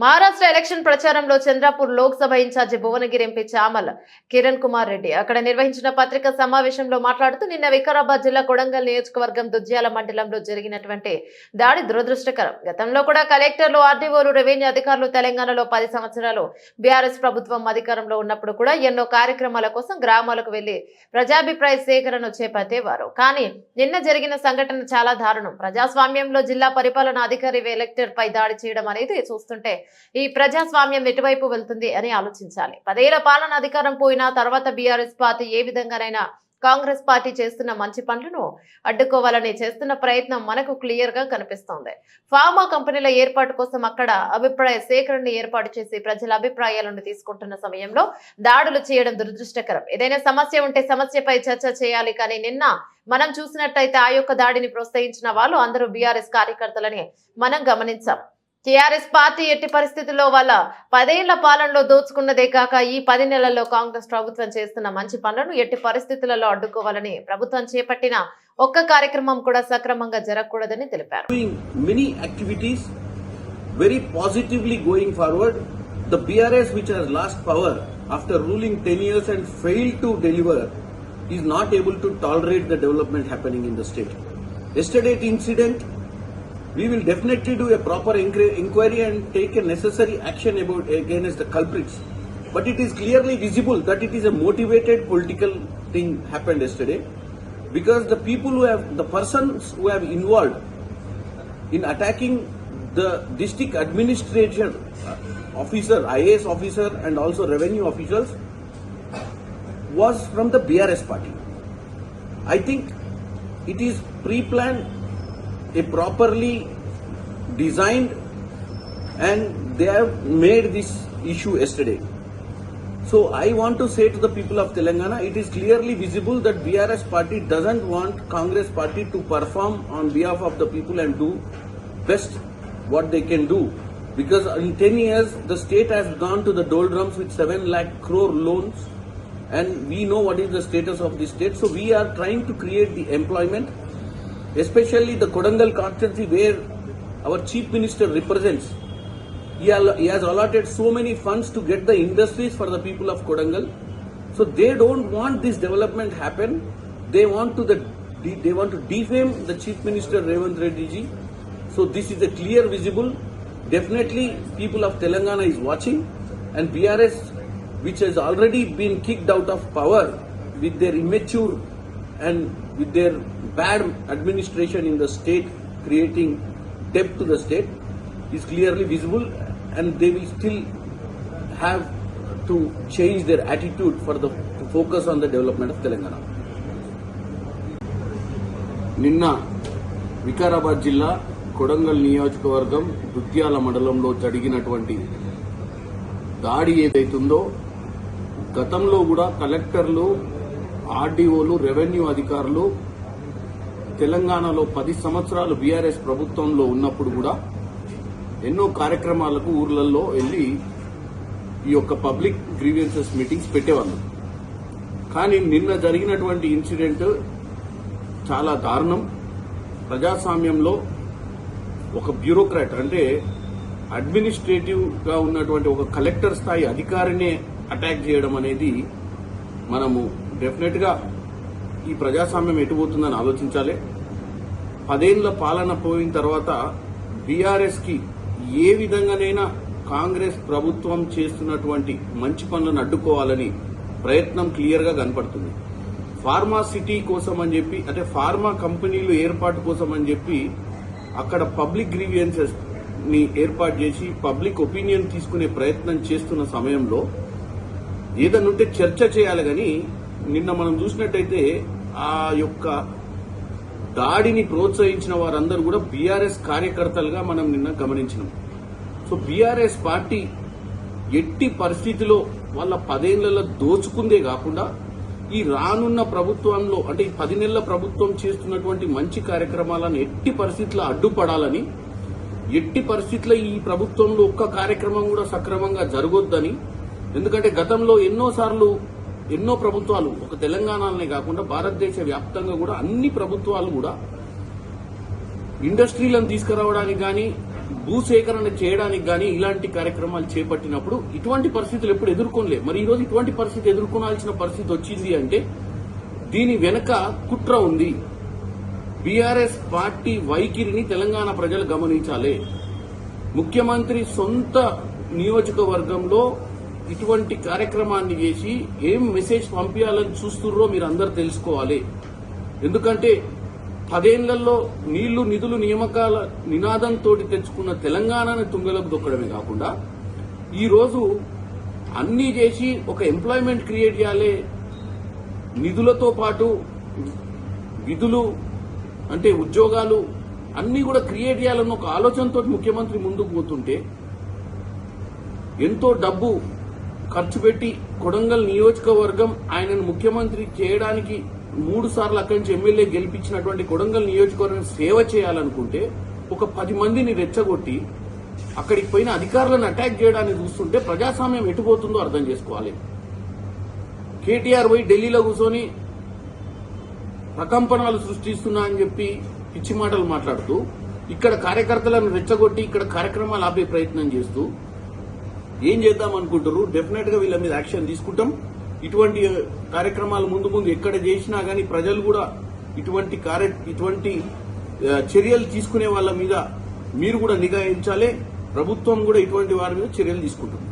Maharashtra election ప్రచారంలో Chandrapur Lok Sabha incharge Bhuvanagiri MP Chamal Kiran Kumar Reddy అక్కడ నిర్వహించిన పత్రికా సమావేశంలో మాట్లాడుతూ నిన్న వికారాబాద్ జిల్లా కొడంగల్ నియోజకవర్గం దుద్యాల మండలంలో జరిగినటువంటి దాడి దురదృష్టకరం. గతంలో కూడా కలెక్టర్లు, ఆర్డీఓలు, రెవెన్యూ అధికారులు తెలంగాణలో 10 సంవత్సరాలు బీఆర్ఎస్ ప్రభుత్వం అధికారంలో ఉన్నప్పుడు కూడా ఎన్నో కార్యక్రమాల కోసం గ్రామాలకు వెళ్లి ప్రజాభిప్రాయ సేకరణ చేపట్టేవారు. కానీ నిన్న జరిగిన సంఘటన చాలా దారుణం. ప్రజాస్వామ్యంలో జిల్లా పరిపాలనా అధికారి ఎలక్టర్ పై దాడి చేయడం అనేది చూస్తుంటే ఈ ప్రజాస్వామ్యం ఎటువైపు వెళ్తుంది అని ఆలోచించాలి. 10 ఏళ్ల పాలన అధికారం పోయిన తర్వాత బీఆర్ఎస్ పార్టీ ఏ విధంగానైనా కాంగ్రెస్ పార్టీ చేస్తున్న మంచి పనులను అడ్డుకోవాలని చేస్తున్న ప్రయత్నం మనకు క్లియర్ గా కనిపిస్తోంది. ఫార్మా కంపెనీల ఏర్పాటు కోసం అక్కడ అభిప్రాయ సేకరణను ఏర్పాటు చేసి ప్రజల అభిప్రాయాలను తీసుకుంటున్న సమయంలో దాడులు చేయడం దురదృష్టకరం. ఏదైనా సమస్య ఉంటే సమస్యపై చర్చ చేయాలి. కానీ నిన్న మనం చూసినట్టయితే ఆ యొక్క దాడిని ప్రోత్సహించిన వాళ్ళు అందరూ బీఆర్ఎస్ కార్యకర్తలని మనం గమనించాం. టీఆర్ఎస్ పార్టీ ఎట్టి పరిస్థితుల్లో వాళ్ళ 10 ఏళ్ల పాలనలో దోచుకున్నదే కాక ఈ 10 నెలల్లో కాంగ్రెస్ ప్రభుత్వం చేస్తున్న మంచి పనులను ఎట్టి పరిస్థితులలో అడ్డుకోవాలని ప్రభుత్వం చేపట్టిన ఒక్క కార్యక్రమం కూడా సక్రమంగా జరగకూడదని తెలిపారు. Many activities very positively going forward. The BRS, which has lost power after ruling 10 years and failed to deliver, is not able to tolerate the development happening in the state. Yesterday's incident, we will definitely do a proper inquiry and take a necessary action against the culprits. But it is clearly visible that it is a motivated political thing happened yesterday, because the persons who have involved in attacking the district administration officer, IAS officer and also revenue officials was from the BRS party. I think it is pre-planned, a properly designed, and they have made this issue yesterday. So I want to say to the people of Telangana, it is clearly visible that BRS party doesn't want Congress party to perform on behalf of the people and do best what they can do. Because in 10 years, the state has gone to the doldrums with 7 lakh crore loans, and we know what is the status of the state. So we are trying to create the employment, especially the Kodangal constituency where our chief minister represents. He has allotted so many funds to get the industries for the people of Kodangal. So they don't want this development happen. They want to defame the chief minister Revanth Reddy ji. So this is a clear visible. Definitely people of Telangana is watching, and BRS, which has already been kicked out of power with their immature and with their bad administration in the state, creating debt to the state, is clearly visible, and they will still have to change their attitude to focus on the development of Telangana. నిన్న వికారాబాద్ జిల్లా కొడంగల్ నియోజకవర్గం దుద్యాల మండలంలో జరిగినటువంటి దాడి ఏదైతుందో, గతంలో కూడా కలెక్టర్లు, ఆర్డీఓలు, రెవెన్యూ అధికారులు తెలంగాణలో 10 సంవత్సరాలు బీఆర్ఎస్ ప్రభుత్వంలో ఉన్నప్పుడు కూడా ఎన్నో కార్యక్రమాలకు ఊర్లలో వెళ్లి ఈ యొక్క పబ్లిక్ గ్రీవియన్సెస్ మీటింగ్స్ పెట్టేవాళ్ళు. కానీ నిన్న జరిగినటువంటి ఇన్సిడెంట్ చాలా దారుణం. ప్రజాస్వామ్యంలో ఒక బ్యూరోక్రాట్, అంటే అడ్మినిస్ట్రేటివ్ గా ఉన్నటువంటి ఒక కలెక్టర్ స్థాయి అధికారినే అటాక్ చేయడం అనేది మనము డెఫినెట్ గా ఈ ప్రజాస్వామ్యం ఎటుపోతుందని ఆలోచించాలి. 10 ఏళ్ల పాలన పోయిన తర్వాత బీఆర్ఎస్ కి ఏ విధంగానైనా కాంగ్రెస్ ప్రభుత్వం చేస్తున్నటువంటి మంచి పనులను అడ్డుకోవాలని ప్రయత్నం క్లియర్ గా కనపడుతుంది. ఫార్మా సిటీ కోసం అని చెప్పి, అంటే ఫార్మా కంపెనీలు ఏర్పాటు కోసం అని చెప్పి అక్కడ పబ్లిక్ గ్రీవియన్సెస్ ని ఏర్పాటు చేసి పబ్లిక్ ఒపీనియన్ తీసుకునే ప్రయత్నం చేస్తున్న సమయంలో ఏదన్నుంటే చర్చ చేయాలి. కానీ నిన్న మనం చూసినట్టయితే ఆ యొక్క దాడిని ప్రోత్సహించిన వారందరూ కూడా బీఆర్ఎస్ కార్యకర్తలుగా మనం నిన్న గమనించినాం. సో బీఆర్ఎస్ పార్టీ ఎట్టి పరిస్థితిలో వాళ్ళ 10 ఏళ్లలో దోచుకుందే కాకుండా ఈ రానున్న ప్రభుత్వంలో, అంటే ఈ 10 నెలల ప్రభుత్వం చేస్తున్నటువంటి మంచి కార్యక్రమాలను ఎట్టి పరిస్థితుల్లో అడ్డుపడాలని, ఎట్టి పరిస్థితుల్లో ఈ ప్రభుత్వంలో ఒక్క కార్యక్రమం కూడా సక్రమంగా జరగొద్దని. ఎందుకంటే గతంలో ఎన్నో ప్రభుత్వాలు, ఒక తెలంగాణనే కాకుండా భారతదేశ వ్యాప్తంగా కూడా అన్ని ప్రభుత్వాలు కూడా ఇండస్ట్రీలను తీసుకురావడానికి కానీ, భూసేకరణ చేయడానికి గానీ ఇలాంటి కార్యక్రమాలు చేపట్టినప్పుడు ఇటువంటి పరిస్థితులు ఎప్పుడు ఎదుర్కొనలే. మరి ఈ రోజు ఇటువంటి పరిస్థితి ఎదుర్కొనాల్సిన పరిస్థితి వచ్చింది అంటే దీని వెనక కుట్ర ఉంది. బీఆర్ఎస్ పార్టీ వైఖరిని తెలంగాణ ప్రజలు గమనించాలి. ముఖ్యమంత్రి సొంత నియోజకవర్గంలో ఇటువంటి కార్యక్రమాన్ని చేసి ఏం మెసేజ్ పంపించాలని చూస్తుర్రో మీరు అందరూ తెలుసుకోవాలి. ఎందుకంటే 10 ఏళ్లలో నీళ్లు నిధులు నియామకాల నినాదంతో తెచ్చుకున్న తెలంగాణని తుంగలకు దొక్కడమే కాకుండా ఈ రోజు అన్ని చేసి ఒక ఎంప్లాయ్మెంట్ క్రియేట్ చేయాలి, నిధులతో పాటు విధులు అంటే ఉద్యోగాలు అన్ని కూడా క్రియేట్ చేయాలన్న ఒక ఆలోచనతో ముఖ్యమంత్రి ముందుకు పోతుంటే ఎంతో డబ్బు ఖర్చు పెట్టి కొడంగల్ నియోజకవర్గం ఆయనను ముఖ్యమంత్రి చేయడానికి 3 సార్లు అక్కడి నుంచి ఎమ్మెల్యే గెలిపించినటువంటి కొడంగల్ నియోజకవర్గం సేవ చేయాలనుకుంటే ఒక 10 మందిని రెచ్చగొట్టి అక్కడికి పోయిన అధికారులను అటాక్ చేయడానికి చూస్తుంటే ప్రజాస్వామ్యం ఎటుపోతుందో అర్థం చేసుకోవాలి. కేటీఆర్ పోయి ఢిల్లీలో కూర్చొని ప్రకంపనలు సృష్టిస్తున్నా అని చెప్పి పిచ్చి మాటలు మాట్లాడుతూ ఇక్కడ కార్యకర్తలను రెచ్చగొట్టి ఇక్కడ కార్యక్రమాలు ఆపే ప్రయత్నం చేస్తూ ఏం చేద్దాం అనుకుంటారు. డెఫినెట్ గా వీళ్ళ మీద యాక్షన్ తీసుకుంటాం. ఇటువంటి కార్యక్రమాలు ముందు ముందు ఎక్కడ చేసినా గానీ ప్రజలు కూడా ఇటువంటి చర్యలు తీసుకునే వాళ్ళ మీద మీరు కూడా నిఘా ఉంచాలి. ప్రభుత్వం కూడా ఇటువంటి వారి మీద చర్యలు తీసుకుంటుంది.